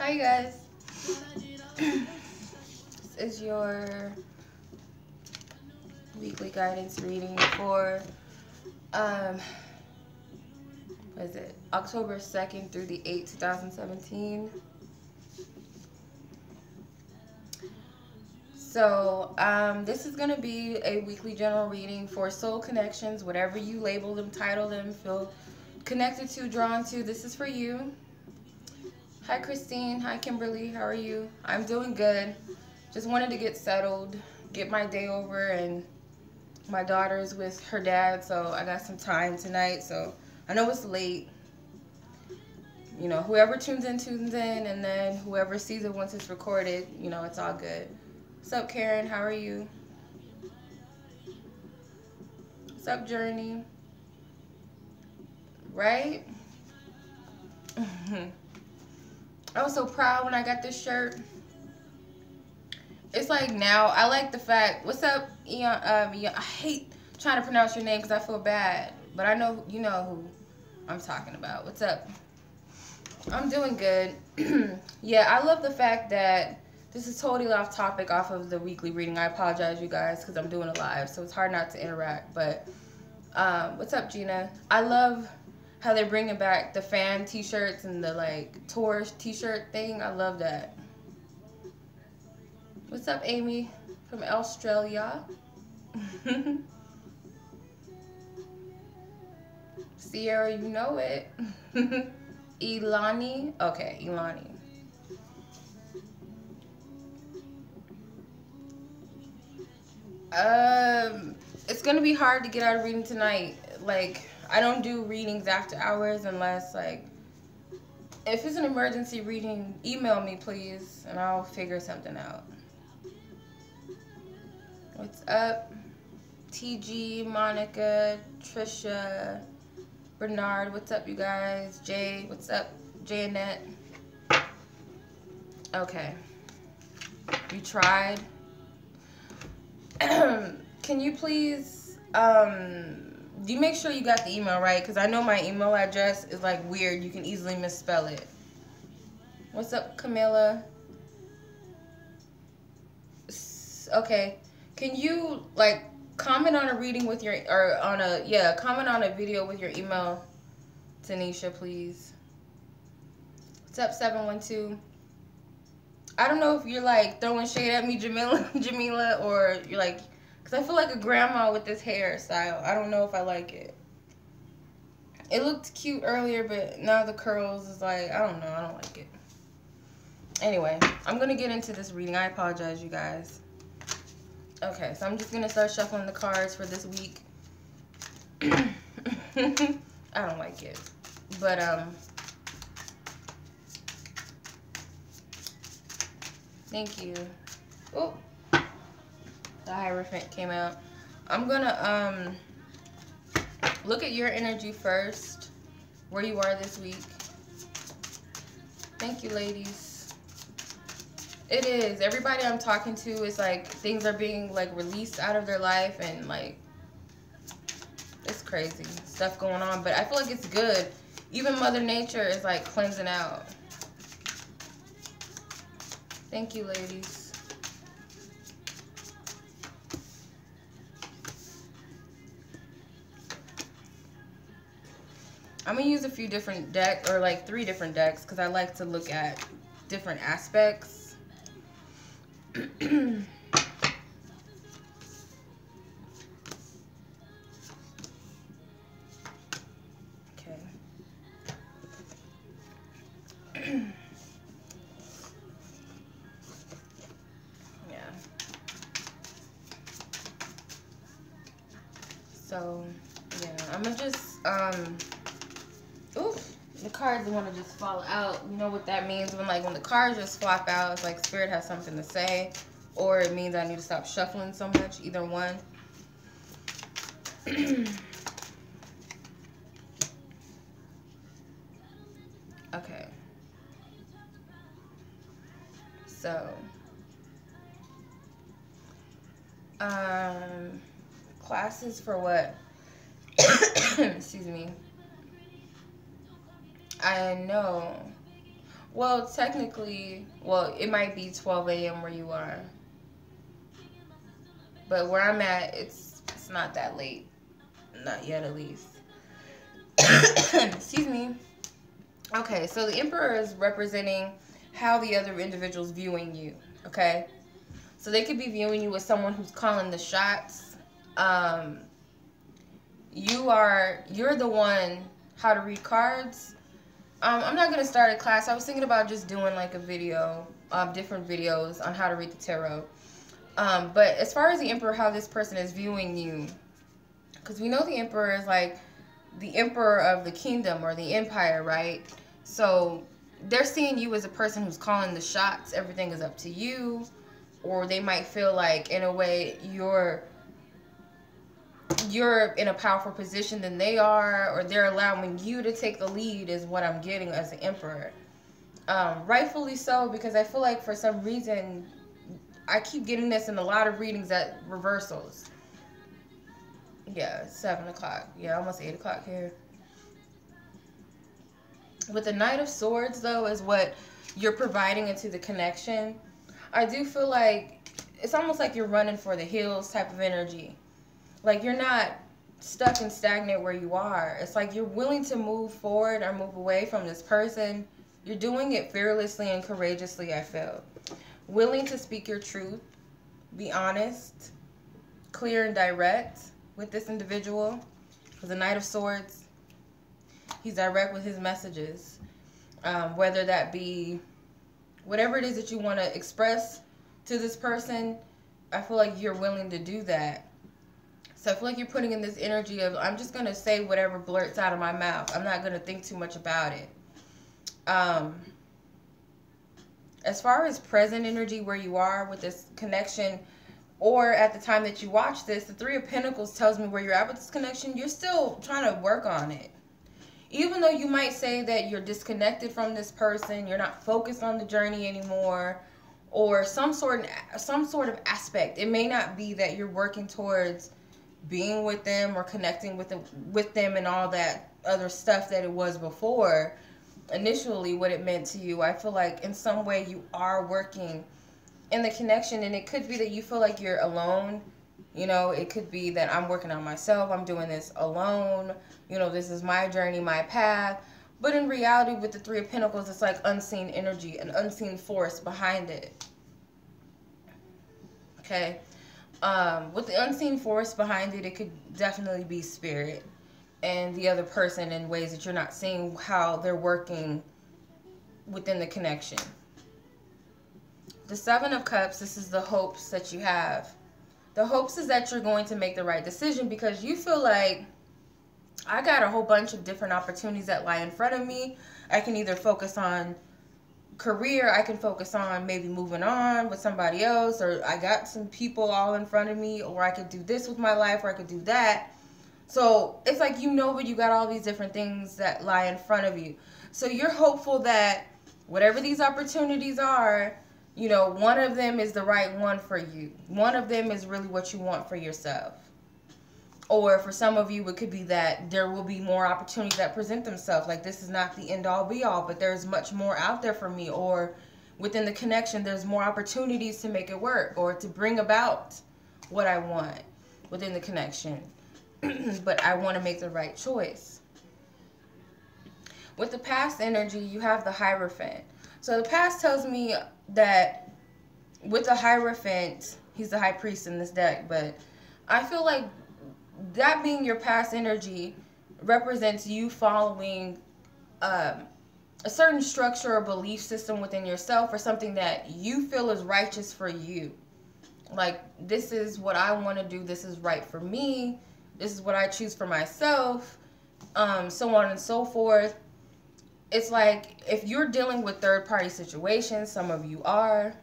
Hi guys. This is your weekly guidance reading for what is it? October 2nd through the 8th, 2017. So, this is going to be a weekly general reading for soul connections, whatever you label them, title them, feel connected to, drawn to. This is for you. Hi, Christine. Hi, Kimberly. How are you? I'm doing good. Just wanted to get settled, get my day over, and my daughter's with her dad, so I got some time tonight. So, I know it's late. You know, whoever tunes in, and then whoever sees it once it's recorded, you know, it's all good. What's up, Karen? How are you? What's up, Journey? Right? I was so proud when I got this shirt. It's like now, I like the fact, what's up, Eon? I hate trying to pronounce your name because I feel bad, but I know you know who I'm talking about. What's up? I'm doing good. Yeah, I love the fact that this is totally off topic off of the weekly reading. I apologize, you guys, because I'm doing it live, so it's hard not to interact. But what's up, Gina? I love how they're bringing back the fan t-shirts and the like tour t-shirt thing. I love that. What's up, Amy from Australia? Sierra, you know it. Ilani. Okay, Ilani. It's gonna be hard to get out of reading tonight. Like, I don't do readings after hours unless, like, if it's an emergency reading, email me, please, and I'll figure something out. What's up? TG, Monica, Trisha, Bernard, what's up, you guys? Jay, what's up? Janet. Okay. You tried? Can you please, do you make sure you got the email right? Because I know my email address is like weird. You can easily misspell it. What's up, Camilla? Okay. Can you, like, comment on a reading with your, or on a, yeah, comment on a video with your email, Tanisha, please. What's up, 712? I don't know if you're, like, throwing shade at me, Jamila, or you're, like, because I feel like a grandma with this hairstyle. I don't know if I like it. It looked cute earlier, but now the curls is, like, I don't know. I don't like it. Anyway, I'm going to get into this reading. I apologize, you guys. Okay, so I'm just going to start shuffling the cards for this week. I don't like it. But, thank you. Oh, the Hierophant came out. I'm going to, look at your energy first, where you are this week. Thank you, ladies. It is. Everybody I'm talking to is like, things are being like released out of their life and like, it's crazy stuff going on. But I feel like it's good. Even Mother Nature is like cleansing out. Thank you, ladies. I'm going to use a few different decks, or like 3 different decks, because I like to look at different aspects. Okay. Yeah. So, yeah, I'm gonna just, oof, the cards want to just fall out. You know what that means when, like, when the cards just flop out, it's like Spirit has something to say, or it means I need to stop shuffling so much, either one. Okay. So, classes for what? Excuse me. I know. Well, technically, well, it might be 12 a.m. where you are, but where I'm at, it's not that late, not yet at least. Excuse me. Okay, so the Emperor is representing how the other individual's viewing you. Okay, so they could be viewing you as someone who's calling the shots. Um, you're the one. How to read cards. I'm not gonna start a class. I was thinking about just doing like a video, different videos on how to read the tarot. But as far as the Emperor, how this person is viewing you, because we know the Emperor is like the emperor of the kingdom or the empire, right? So they're seeing you as a person who's calling the shots. Everything is up to you, or they might feel like, in a way, you're in a powerful position than they are, or they're allowing you to take the lead, is what I'm getting as the Emperor. Rightfully so, because I feel like for some reason I keep getting this in a lot of readings at reversals. Yeah, 7 o'clock. Yeah, almost 8 o'clock here. With the Knight of Swords, though, is what you're providing into the connection. I do feel like it's almost like you're running for the hills type of energy. Like you're not stuck and stagnant where you are. It's like you're willing to move forward or move away from this person. You're doing it fearlessly and courageously, I feel. Willing to speak your truth, be honest, clear and direct with this individual. Because the Knight of Swords, he's direct with his messages. Whether that be whatever it is that you want to express to this person, I feel like you're willing to do that. So I feel like you're putting in this energy of, I'm just going to say whatever blurts out of my mouth. I'm not going to think too much about it. As far as present energy, where you are with this connection, or at the time that you watch this, the Three of Pentacles tells me where you're at with this connection. You're still trying to work on it. Even though you might say that you're disconnected from this person, you're not focused on the journey anymore, or some sort of aspect. It may not be that you're working towards being with them or connecting with them and all that other stuff that it was before. Initially, what it meant to you, I feel like in some way you are working in the connection, and it could be that you feel like you're alone. You know, it could be that I'm working on myself, I'm doing this alone, you know, this is my journey, my path. But in reality, with the Three of Pentacles, it's like unseen energy, an unseen force behind it. Okay. With the unseen force behind it, it could definitely be spirit and the other person in ways that you're not seeing how they're working within the connection. The Seven of Cups, this is the hopes that you have. The hopes is that you're going to make the right decision, because you feel like, I got a whole bunch of different opportunities that lie in front of me. I can either focus on career, I can focus on maybe moving on with somebody else, or I got some people all in front of me, or I could do this with my life, or I could do that. So it's like, you know, but you got all these different things that lie in front of you. So you're hopeful that whatever these opportunities are, you know, one of them is the right one for you. One of them is really what you want for yourself. Or for some of you, it could be that there will be more opportunities that present themselves. Like, this is not the end all be all, but there's much more out there for me. Or within the connection, there's more opportunities to make it work, or to bring about what I want within the connection. But I want to make the right choice. With the past energy, you have the Hierophant. So the past tells me that with the Hierophant, he's the high priest in this deck, but I feel like that being your past energy represents you following a certain structure or belief system within yourself, or something that you feel is righteous for you. Like, this is what I want to do, this is right for me, this is what I choose for myself, so on and so forth. It's like, if you're dealing with third-party situations, some of you are.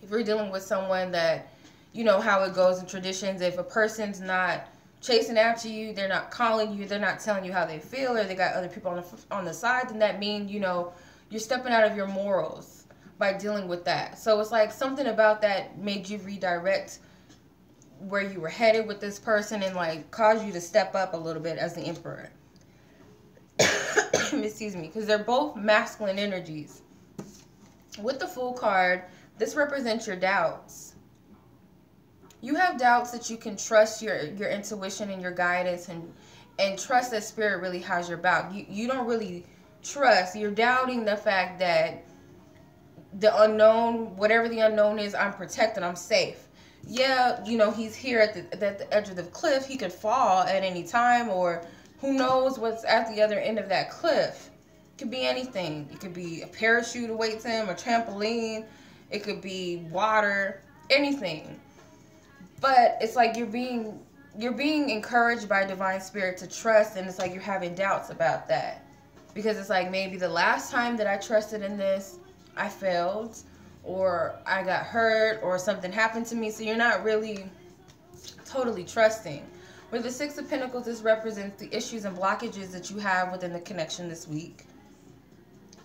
If you're dealing with someone that, you know how it goes in traditions, if a person's not chasing after you, they're not calling you, they're not telling you how they feel, or they got other people on the side, then that means, you know, you're stepping out of your morals by dealing with that. So it's like something about that made you redirect where you were headed with this person, and like caused you to step up a little bit as the Emperor. excuse me, because they're both masculine energies. With the Fool card, this represents your doubts. You have doubts that you can trust your intuition and your guidance, and trust that spirit really has your back. You don't really trust. You're doubting the fact that the unknown, whatever the unknown is, I'm protected, I'm safe. Yeah, you know, he's here at the edge of the cliff. He could fall at any time, or who knows what's at the other end of that cliff. It could be anything. It could be a parachute awaits him, a trampoline. It could be water, anything. But it's like you're being encouraged by divine spirit to trust, and it's like you're having doubts about that. Because it's like, maybe the last time that I trusted in this, I failed, or I got hurt, or something happened to me. So you're not really totally trusting. With the Six of Pentacles, this represents the issues and blockages that you have within the connection this week.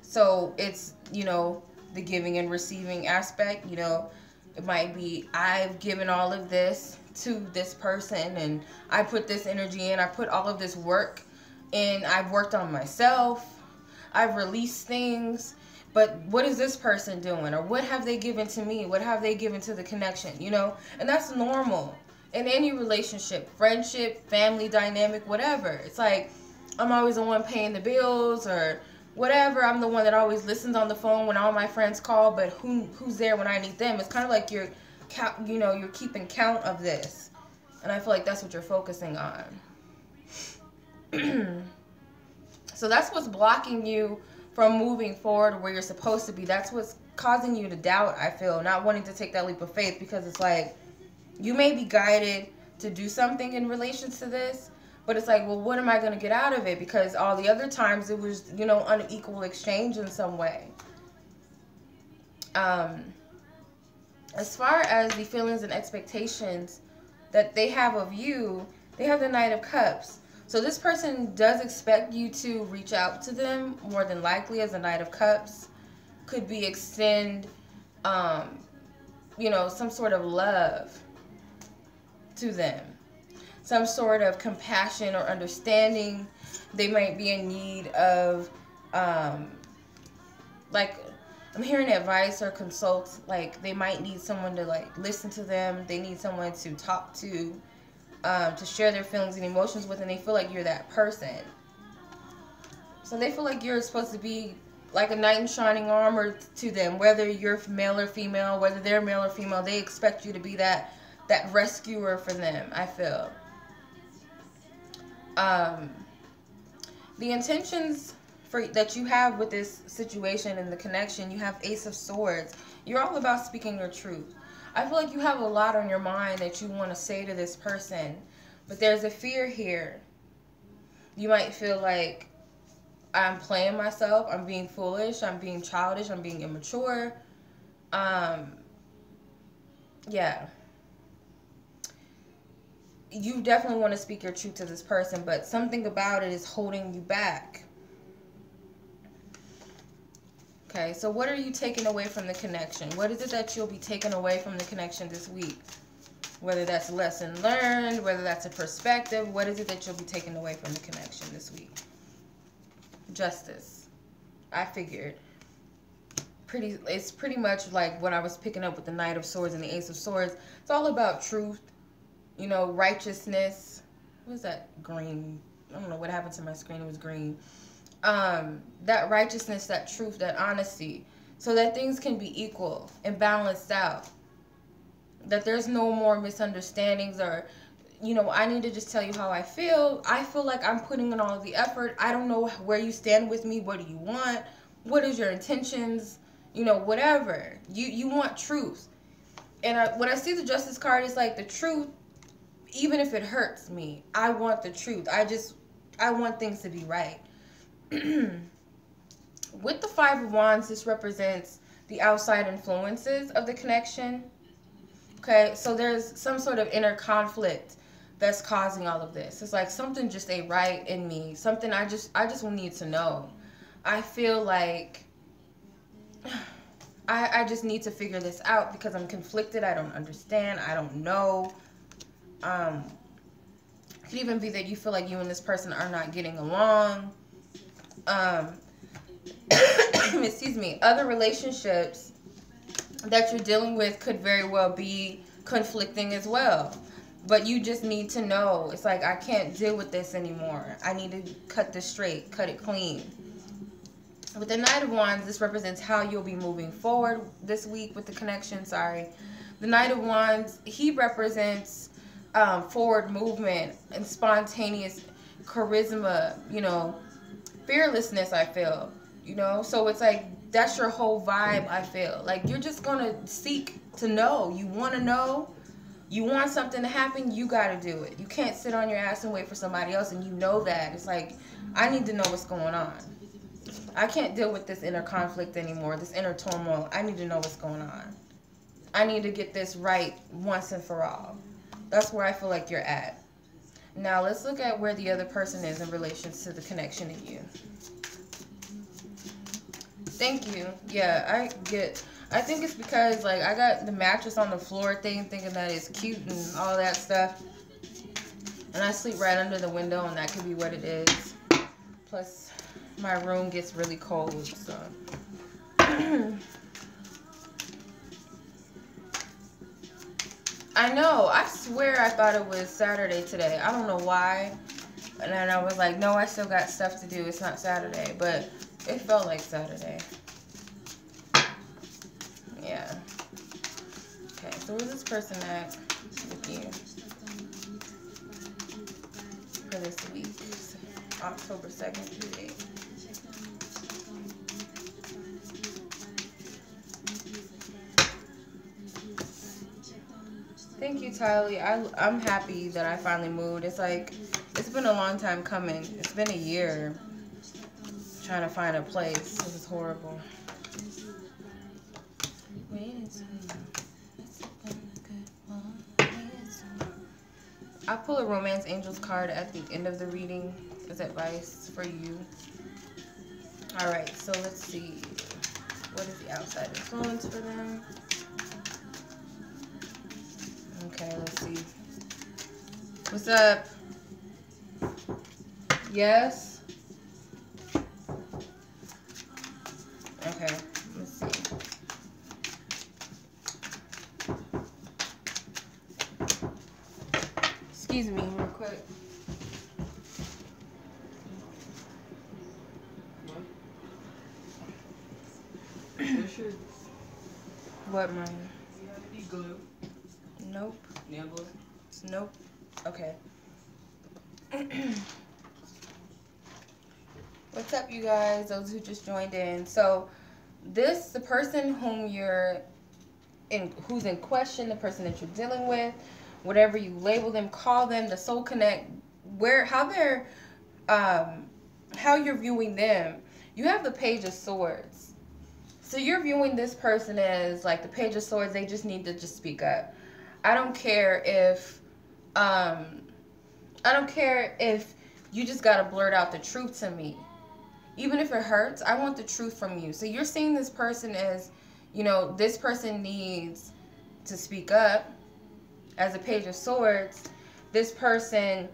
So it's, you know, the giving and receiving aspect. You know, it might be, I've given all of this to this person, and I put this energy in, I put all of this work in, I've worked on myself, I've released things, but what is this person doing? Or what have they given to me? What have they given to the connection? You know, and that's normal in any relationship, friendship, family dynamic, whatever. It's like, I'm always the one paying the bills, or whatever. I'm the one that always listens on the phone when all my friends call, but who's there when I need them? It's kind of like you're keeping count of this, and I feel like that's what you're focusing on. So that's what's blocking you from moving forward where you're supposed to be. That's what's causing you to doubt, I feel, not wanting to take that leap of faith, because it's like, you may be guided to do something in relation to this, but it's like, well, what am I going to get out of it? Because all the other times it was, you know, unequal exchange in some way. As far as the feelings and expectations that they have of you, they have the Knight of Cups. So this person does expect you to reach out to them, more than likely, as a Knight of Cups. Could be extend, you know, some sort of love to them. Some sort of compassion or understanding. They might be in need of, like, I'm hearing advice or consult. Like, they might need someone to, like, listen to them. They need someone to talk to share their feelings and emotions with, and they feel like you're that person. So they feel like you're supposed to be like a knight in shining armor to them, whether you're male or female, whether they're male or female. They expect you to be that rescuer for them, I feel. The intentions that you have with this situation and the connection, you have Ace of Swords. You're all about speaking your truth. I feel like you have a lot on your mind that you want to say to this person, but there's a fear here. You might feel like, I'm playing myself, I'm being foolish, I'm being childish, I'm being immature. Yeah. You definitely want to speak your truth to this person, but something about it is holding you back. Okay, so what are you taking away from the connection? What is it that you'll be taking away from the connection this week? Whether that's a lesson learned, whether that's a perspective, what is it that you'll be taking away from the connection this week? Justice. I figured. It's pretty much like what I was picking up with the Knight of Swords and the Ace of Swords. It's all about truth, you know, righteousness. What is that? Green. I don't know what happened to my screen. It was green. That righteousness, that truth, that honesty, so that things can be equal and balanced out. That there's no more misunderstandings, or, you know, I need to just tell you how I feel. I feel like I'm putting in all of the effort. I don't know where you stand with me. What do you want? What is your intentions? You know, whatever. You want truth. And when I see the Justice card, it's like the truth, even if it hurts me, I want the truth. I want things to be right. With the Five of Wands, this represents the outside influences of the connection. Okay, so there's some sort of inner conflict that's causing all of this. It's like something just ain't right in me. Something I just will need to know. I feel like I just need to figure this out because I'm conflicted. I don't understand. I don't know. It could even be that you feel like you and this person are not getting along. Um, excuse me, other relationships that you're dealing with could very well be conflicting as well. But you just need to know, it's like, I can't deal with this anymore. I need to cut this straight, cut it clean. With the Knight of Wands, this represents how you'll be moving forward this week with the connection. Sorry. The Knight of Wands, he represents forward movement and spontaneous charisma, you know, fearlessness, I feel. You know, so it's like, that's your whole vibe, I feel. Like, you're just going to seek to know. You want to know. You want something to happen, you got to do it. You can't sit on your ass and wait for somebody else, and you know that. It's like, I need to know what's going on. I can't deal with this inner conflict anymore, this inner turmoil. I need to know what's going on. I need to get this right once and for all. That's where I feel like you're at. Now, let's look at where the other person is in relation to the connection in you. Thank you. Yeah, I think it's because, like, I got the mattress on the floor thing, thinking that it's cute and all that stuff. And I sleep right under the window, and that could be what it is. Plus, my room gets really cold, so. I know. I swear I thought it was Saturday today. I don't know why. And then I was like, no, I still got stuff to do. It's not Saturday. But it felt like Saturday. Yeah. Okay, so where's this person at with you for this week? October 2nd through 8th. Thank you, Tylee. I'm happy that I finally moved. It's like, it's been a long time coming. It's been a year trying to find a place. This is horrible. I'll pull a Romance Angels card at the end of the reading as advice for you. Alright, so let's see. What is the outside influence for them? Okay, let's see. What's up? Yes? Okay, let's see. Excuse me, real quick. What, mine? Glue. Nope. Nail glue? Nope. Okay. What's up, you guys? Those who just joined in. So, the person whom who's in question, the person that you're dealing with, whatever you label them, call them, the soul connect, how you're viewing them. You have the Page of Swords. So you're viewing this person as like the Page of Swords. They just need to just speak up. I don't care if you just gotta blurt out the truth to me. Even if it hurts, I want the truth from you. So you're seeing this person as, you know, this person needs to speak up. As a Page of Swords, this person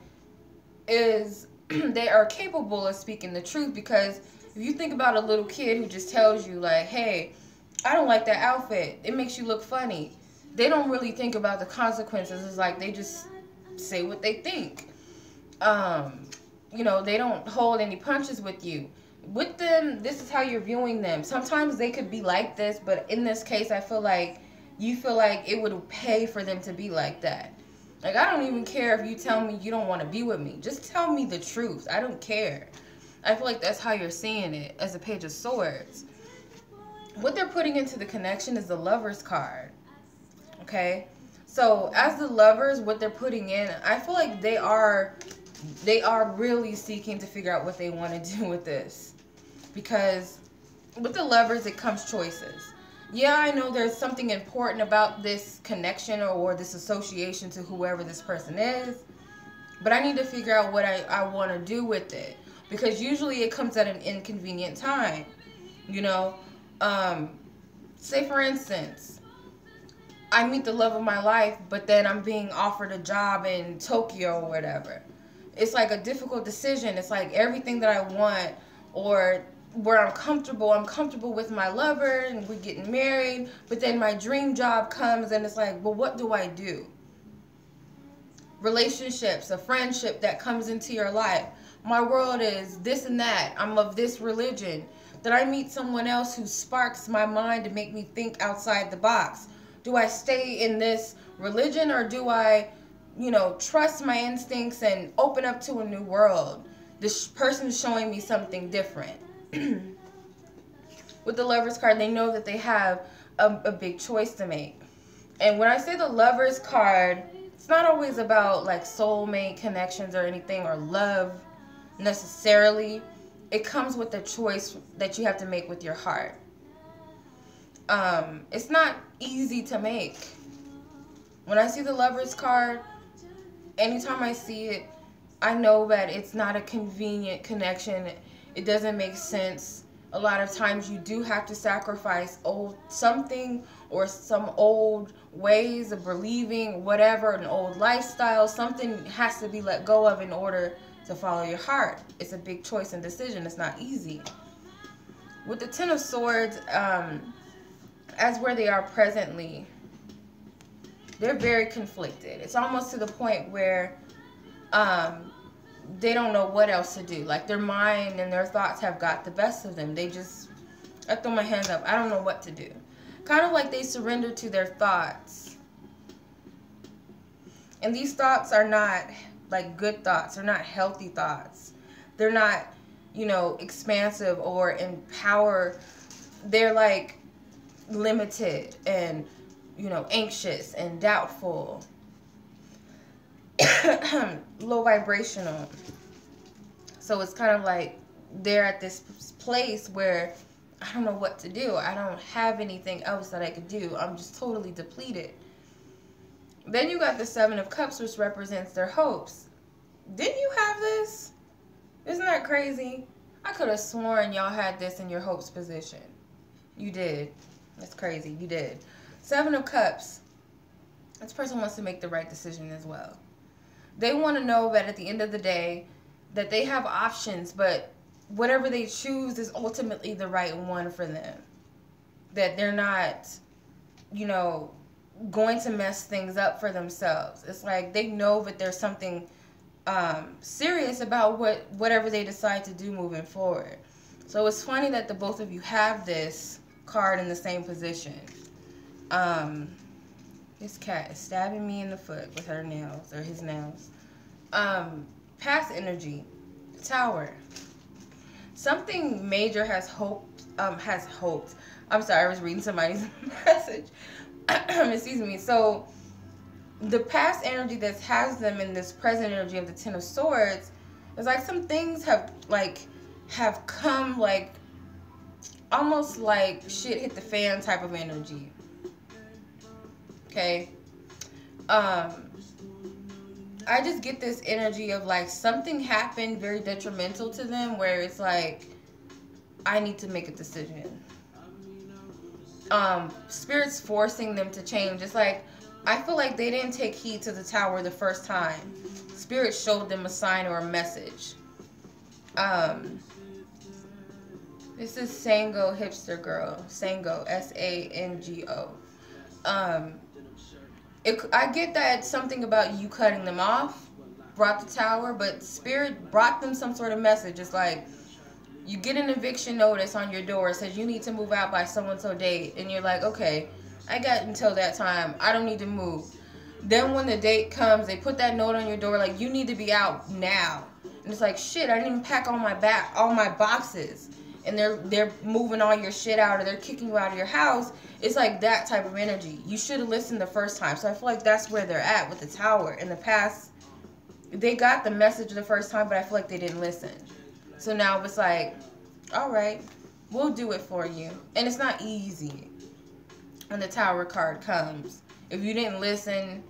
is, they are capable of speaking the truth, because if you think about a little kid who just tells you, like, hey, I don't like that outfit, it makes you look funny. They don't really think about the consequences. It's like they just say what they think. You know, they don't hold any punches with you. With them, this is how you're viewing them. Sometimes they could be like this, but in this case, I feel like you feel like it would pay for them to be like that. Like, I don't even care if you tell me you don't want to be with me. Just tell me the truth. I don't care. I feel like that's how you're seeing it as a Page of Swords. What they're putting into the connection is the Lovers card. Okay? So, as the Lovers, what they're putting in, I feel like they are really seeking to figure out what they want to do with this. Because with the Lovers, it comes choices. Yeah, I know there's something important about this connection or this association to whoever this person is, but I need to figure out what I want to do with it, because usually it comes at an inconvenient time. You know, say for instance, I meet the love of my life, but then I'm being offered a job in Tokyo or whatever. It's like a difficult decision. It's like everything that I want or where I'm comfortable with my lover and we're getting married, but then my dream job comes and it's like, well, what do I do? Relationships, a friendship that comes into your life. My world is this and that. I'm of this religion. Then I meet someone else who sparks my mind to make me think outside the box. Do I stay in this religion, or do I, trust my instincts and open up to a new world? This person's showing me something different. With the Lover's card, they know that they have a big choice to make. And when I say the Lover's card, it's not always about like soulmate connections or anything, or love necessarily. It comes with a choice that you have to make with your heart. It's not easy to make. When I see the Lover's card, anytime I see it, I know that it's not a convenient connection. It doesn't make sense. A lot of times you do have to sacrifice something or some old ways of believing, whatever, an old lifestyle. Something has to be let go of in order to follow your heart. It's a big choice and decision. It's not easy. With the Ten of Swords, as where they are presently, they're very conflicted. It's almost to the point where they don't know what else to do. Like, their mind and their thoughts have got the best of them. I throw my hands up. I don't know what to do. Kind of like they surrender to their thoughts. And these thoughts are not like good thoughts. They're not healthy thoughts. They're not, expansive or empower. They're like limited and, anxious and doubtful. Low vibrational. So it's kind of like they're at this place where I don't know what to do. I don't have anything else that I could do. I'm just totally depleted. Then you got the Seven of Cups, which represents their hopes. Didn't you have this? Isn't that crazy? I could have sworn y'all had this in your hopes position. You did. That's crazy. You did. Seven of Cups. This person wants to make the right decision as well. They want to know that at the end of the day, that they have options, but whatever they choose is ultimately the right one for them. That they're not, going to mess things up for themselves. It's like they know that there's something serious about whatever they decide to do moving forward. So it's funny that the both of you have this card in the same position. This cat is stabbing me in the foot with her nails, or his nails. Past energy, Tower. Something major has hoped. I'm sorry, I was reading somebody's message. Excuse me. So the past energy that has them in this present energy of the Ten of Swords is like some things have come like almost like shit hit the fan type of energy. Okay. I just get this energy of like something happened very detrimental to them where it's like, I need to make a decision. Spirit's forcing them to change. It's like, I feel like they didn't take heed to the Tower the first time. Spirit showed them a sign or a message. This is Sango Hipster Girl. Sango, S-A-N-G-O. I get that something about you cutting them off brought the Tower, but Spirit brought them some sort of message. It's like, you get an eviction notice on your door. It says you need to move out by so-and-so date. And you're like, okay, I got until that time. I don't need to move. Then when the date comes, they put that note on your door like, you need to be out now. And it's like, shit, I didn't even pack all my boxes. And they're moving all your shit out, or they're kicking you out of your house. It's like that type of energy. You should have listened the first time. So I feel like that's where they're at with the Tower. In the past, they got the message the first time, but I feel like they didn't listen. So now it's like, all right, we'll do it for you. And it's not easy when the Tower card comes. If you didn't listen,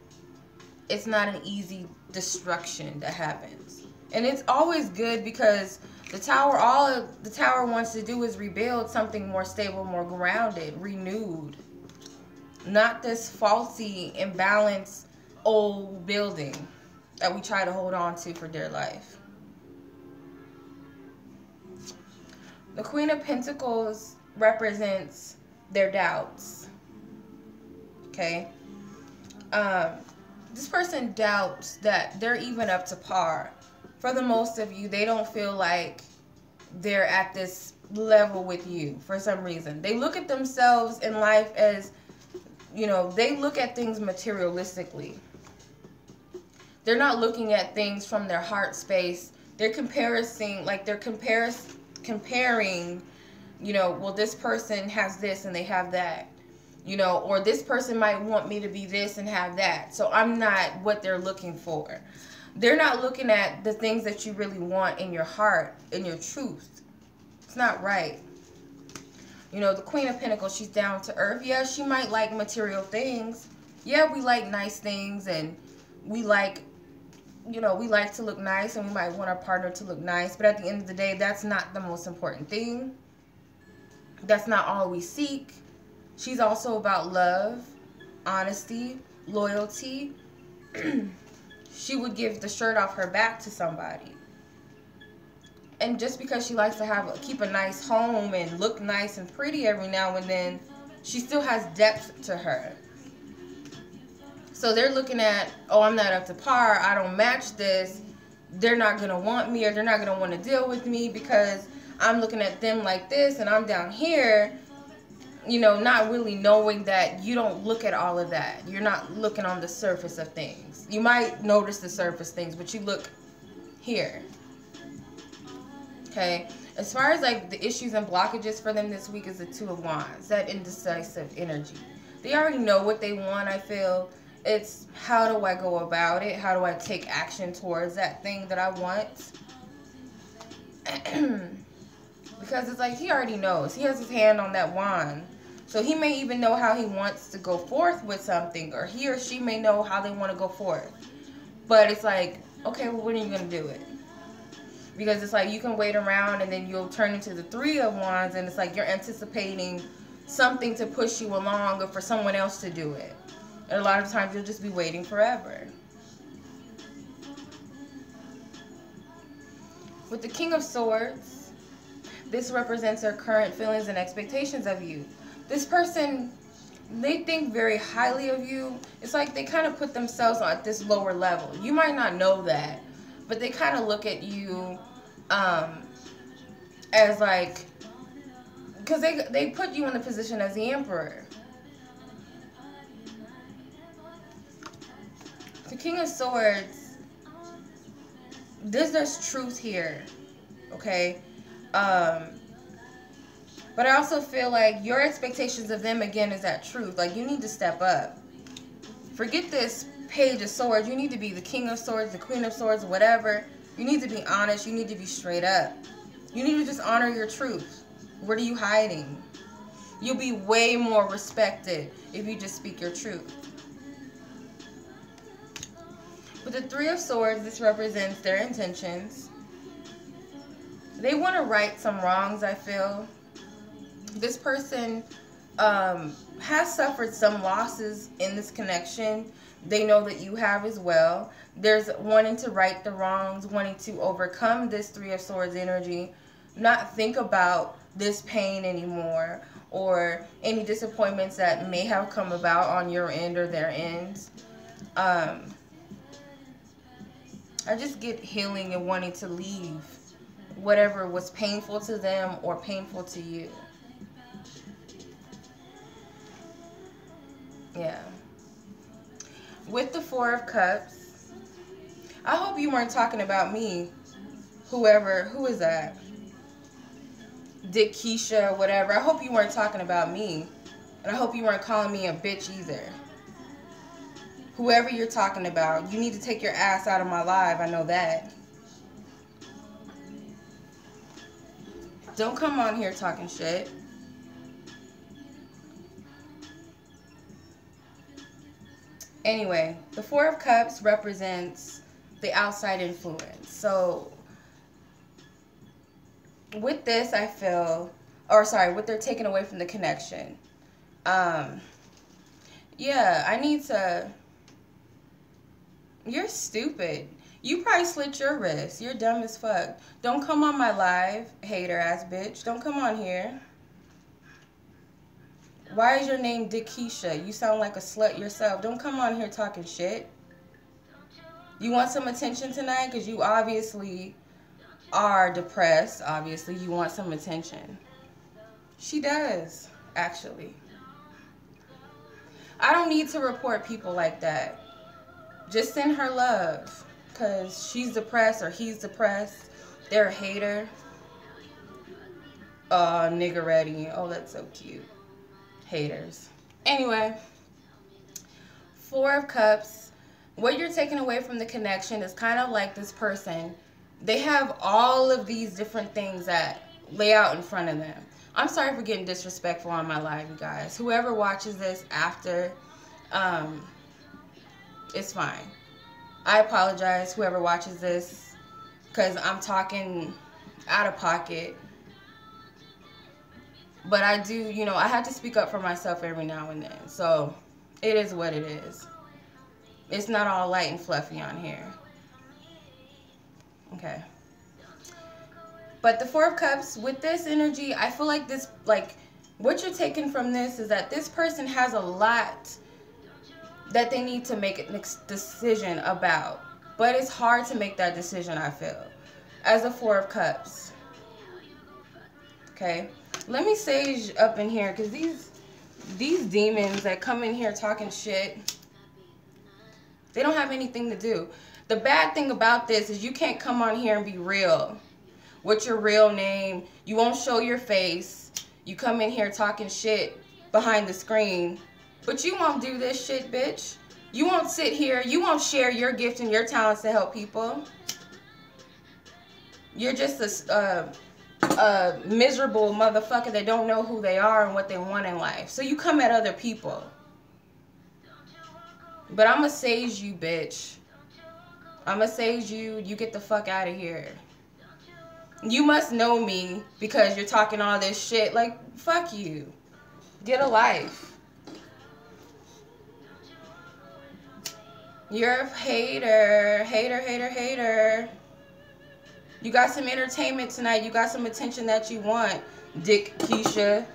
it's not an easy destruction that happens. And it's always good because the Tower, all the Tower wants to do is rebuild something more stable, more grounded, renewed. Not this faulty, imbalanced, old building that we try to hold on to for dear life. The Queen of Pentacles represents their doubts. Okay. This person doubts that they're even up to par. For the most of you, they don't feel like they're at this level with you for some reason. They look at themselves in life as, you know, they look at things materialistically. They're not looking at things from their heart space. They're comparing, you know, well, this person has this and they have that. You know, or this person might want me to be this and have that. So I'm not what they're looking for. They're not looking at the things that you really want in your heart, in your truth. It's not right. You know, the Queen of Pentacles, she's down to earth. Yeah, she might like material things. Yeah, we like nice things, and we like, you know, we like to look nice, and we might want our partner to look nice. But at the end of the day, that's not the most important thing. That's not all we seek. She's also about love, honesty, loyalty. She would give the shirt off her back to somebody. And just because she likes to keep a nice home and look nice and pretty every now and then, she still has depth to her. So they're looking at, oh, I'm not up to par. I don't match this. They're not going to want me, or they're not going to want to deal with me because I'm looking at them like this and I'm down here. You know, not really knowing that you don't look at all of that. You're not looking on the surface of things. You might notice the surface things, but you look here. Okay? As far as like the issues and blockages for them this week is the Two of Wands. That indecisive energy. They already know what they want, I feel. It's how do I go about it? How do I take action towards that thing that I want? Because it's like he already knows. He has his hand on that wand. So he may even know how he wants to go forth with something, or he or she may know how they want to go forth. But it's like, okay, well, when are you going to do it? Because it's like you can wait around and then you'll turn into the Three of Wands, and it's like you're anticipating something to push you along or for someone else to do it. And a lot of times you'll just be waiting forever. With the King of Swords, this represents their current feelings and expectations of you. This person, they think very highly of you. It's like they kind of put themselves at this lower level. You might not know that, but they kind of look at you as like, because they put you in the position as the Emperor. The King of Swords, there's truth here, okay? But I also feel like your expectations of them, again, is that truth. Like, you need to step up. Forget this Page of Swords. You need to be the King of Swords, the Queen of Swords, whatever. You need to be honest. You need to be straight up. You need to just honor your truth. What are you hiding? You'll be way more respected if you just speak your truth. With the Three of Swords, this represents their intentions. They want to right some wrongs, I feel. This person has suffered some losses in this connection. They know that you have as well. There's wanting to right the wrongs, wanting to overcome this Three of Swords energy, not think about this pain anymore or any disappointments that may have come about on your end or their ends. I just get healing and wanting to leave whatever was painful to them or painful to you. Yeah. With the Four of Cups, I hope you weren't talking about me. Who is that? Dick, Keisha, whatever. I hope you weren't talking about me. And I hope you weren't calling me a bitch either. Whoever you're talking about, you need to take your ass out of my life. I know that. Don't come on here talking shit. Anyway, the Four of Cups represents the outside influence. So, with this, I feel, what they're taking away from the connection. Yeah, I need to, you're stupid. You probably slit your wrist. You're dumb as fuck. Don't come on my live, hater ass bitch. Don't come on here. Why is your name Dikisha? You sound like a slut yourself. Don't come on here talking shit. You want some attention tonight? Because you obviously are depressed. Obviously, you want some attention. She does, actually. I don't need to report people like that. Just send her love. Because she's depressed or he's depressed. They're a hater. Oh, nigga ready. Oh, that's so cute. Haters. Anyway. 4 of Cups. What you're taking away from the connection is kind of like this person. They have all of these different things that lay out in front of them. I'm sorry for getting disrespectful on my live, you guys. Whoever watches this after, it's fine. I apologize, whoever watches this, because I'm talking out of pocket. But I do, you know, I have to speak up for myself every now and then. So, it is what it is. It's not all light and fluffy on here. Okay. But the 4 of Cups, with this energy, I feel like this, like, what you're taking from this is that this person has a lot that they need to make a decision about. But it's hard to make that decision, I feel, as a 4 of Cups. Okay. Let me sage up in here, because these demons that come in here talking shit, they don't have anything to do. The bad thing about this is you can't come on here and be real. What's your real name? You won't show your face. You come in here talking shit behind the screen. But you won't do this shit, bitch. You won't sit here. You won't share your gift and your talents to help people. You're just a miserable motherfucker that don't know who they are and what they want in life. So you come at other people. But I'ma sage you, bitch. I'ma sage you. You get the fuck out of here. You must know me because you're talking all this shit. Like, fuck you. Get a life. You're a hater. Hater, hater, hater. You got some entertainment tonight. You got some attention that you want, Dick Keisha.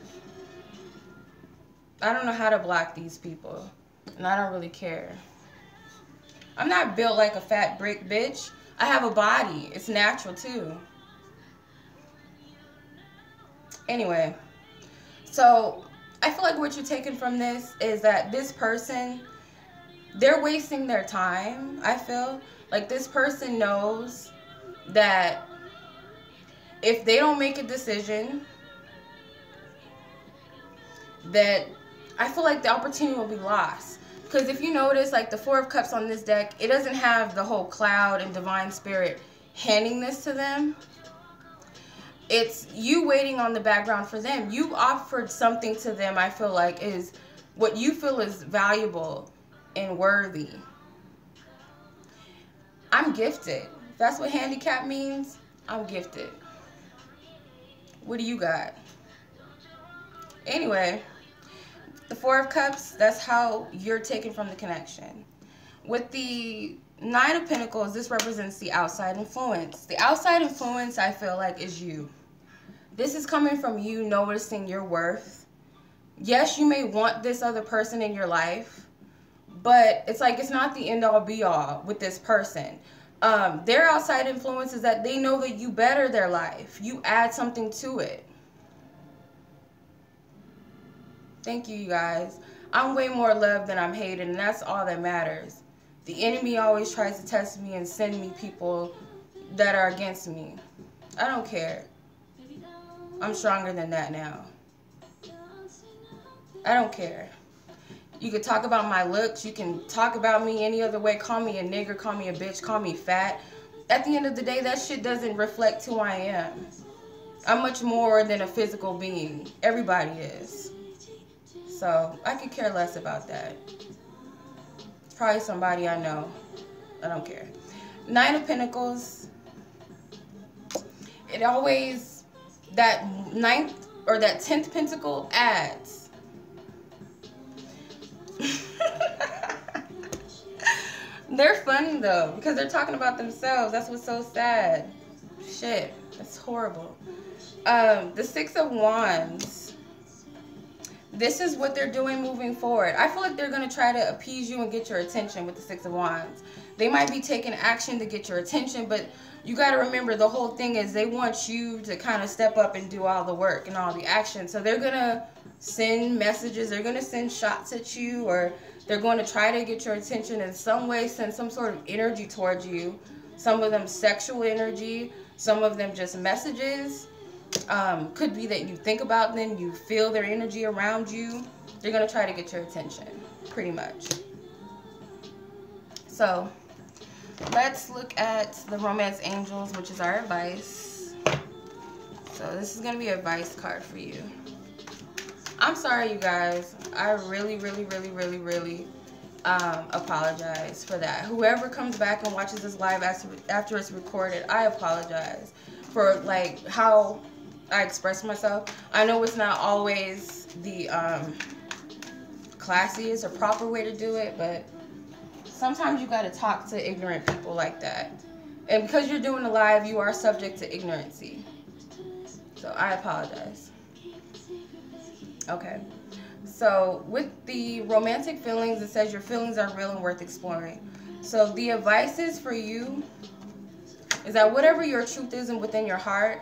I don't know how to block these people. And I don't really care. I'm not built like a fat brick, bitch. I have a body. It's natural, too. Anyway. So, I feel like what you're taking from this is that this person, they're wasting their time, I feel. Like, this person knows that if they don't make a decision, that I feel like the opportunity will be lost. Because if you notice, like the 4 of Cups on this deck, it doesn't have the whole cloud and divine spirit handing this to them. It's you waiting on the background for them. You offered something to them, I feel like, is what you feel is valuable and worthy. I'm gifted. If that's what handicap means, I'm gifted. What do you got? Anyway, the 4 of Cups, that's how you're taken from the connection. With the 9 of Pentacles, this represents the outside influence. The outside influence, I feel like, is you. This is coming from you noticing your worth. Yes, you may want this other person in your life, but it's like it's not the end-all be-all with this person. Their outside influence is that they know that you better their life. You add something to it. Thank you, you guys. I'm way more loved than I'm hated, and that's all that matters. The enemy always tries to test me and send me people that are against me. I don't care. I'm stronger than that now. I don't care. You could talk about my looks. You can talk about me any other way. Call me a nigger, call me a bitch, call me fat. At the end of the day, that shit doesn't reflect who I am. I'm much more than a physical being. Everybody is. So, I could care less about that. It's probably somebody I know. I don't care. 9 of Pentacles. It always, that 9th or that 10th pentacle adds. They're funny though, because they're talking about themselves. That's what's so sad. Shit, that's horrible. The Six of Wands. This is what they're doing moving forward. I feel like they're going to try to appease you and get your attention with the Six of Wands. They might be taking action to get your attention, but you got to remember the whole thing is they want you to kind of step up and do all the work and all the action. So they're going to send messages. They're going to send shots at you, or they're going to try to get your attention in some way, send some sort of energy towards you. Some of them sexual energy, some of them just messages. Could be that you think about them, you feel their energy around you. They're going to try to get your attention, pretty much. So, let's look at the Romance Angels, which is our advice. So, this is going to be an advice card for you. I'm sorry, you guys. I really apologize for that. Whoever comes back and watches this live after it's recorded, I apologize for, like, how I express myself. I know it's not always the classiest or proper way to do it, but sometimes you got to talk to ignorant people like that. And because you're doing a live, you are subject to ignorancy. So I apologize. Okay. So with the romantic feelings, it says your feelings are real and worth exploring. So the advice is for you is that whatever your truth is and within your heart,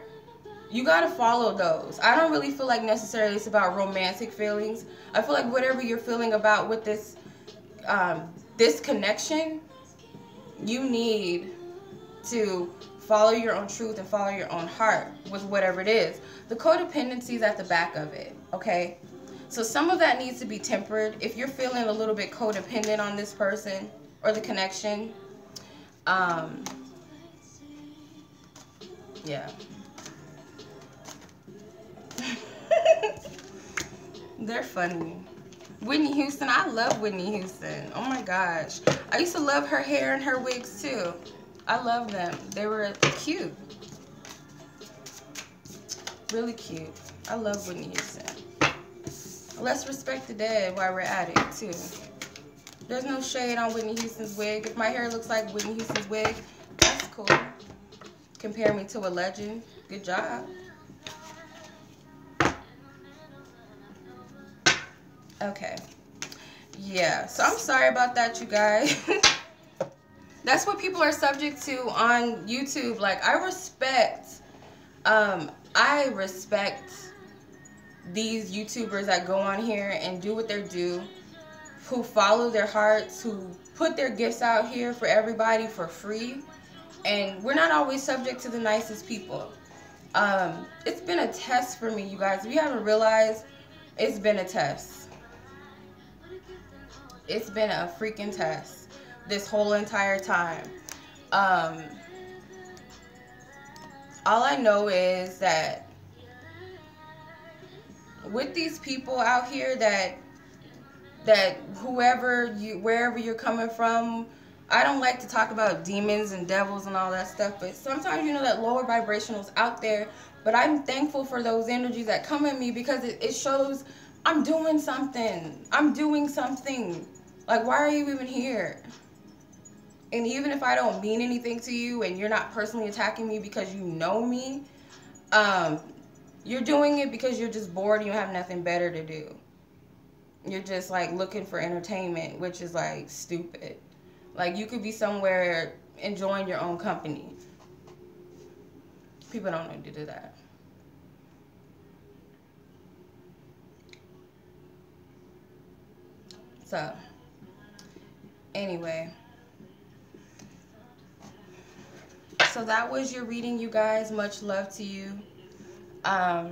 you got to follow those. I don't really feel like necessarily it's about romantic feelings. I feel like whatever you're feeling about with this this connection, you need to follow your own truth and follow your own heart with whatever it is. The codependency is at the back of it, okay? So some of that needs to be tempered. If you're feeling a little bit codependent on this person or the connection, yeah. They're funny. Whitney Houston, I love Whitney Houston. Oh my gosh. I used to love her hair and her wigs too. I love them. They were cute. Really cute. I love Whitney Houston. Let's respect the dead while we're at it too. There's no shade on Whitney Houston's wig. If my hair looks like Whitney Houston's wig, that's cool. Compare me to a legend. Good job. Okay. Yeah, so I'm sorry about that, you guys. That's what people are subject to on YouTube. Like, I respect these YouTubers that go on here and do what they do, who follow their hearts, who put their gifts out here for everybody for free. And we're not always subject to the nicest people. It's been a test for me, you guys. If you haven't realized, it's been a test. It's been a freaking test this whole entire time. All I know is that with these people out here that wherever you're coming from, I don't like to talk about demons and devils and all that stuff, but sometimes you know that lower vibrational's out there. But I'm thankful for those energies that come in me, because it shows I'm doing something. I'm doing something. Like, why are you even here? And even if I don't mean anything to you and you're not personally attacking me because you know me, you're doing it because you're just bored and you have nothing better to do. You're just like looking for entertainment, which is like stupid. Like, you could be somewhere enjoying your own company. People don't need to do that. So, anyway. So that was your reading, you guys. Much love to you. That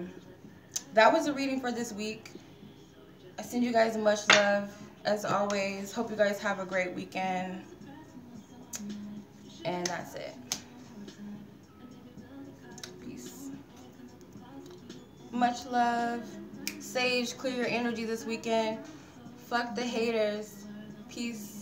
was a reading for this week. I send you guys much love, as always. Hope you guys have a great weekend. And that's it. Peace. Much love. Sage, clear your energy this weekend. Fuck the haters. Peace.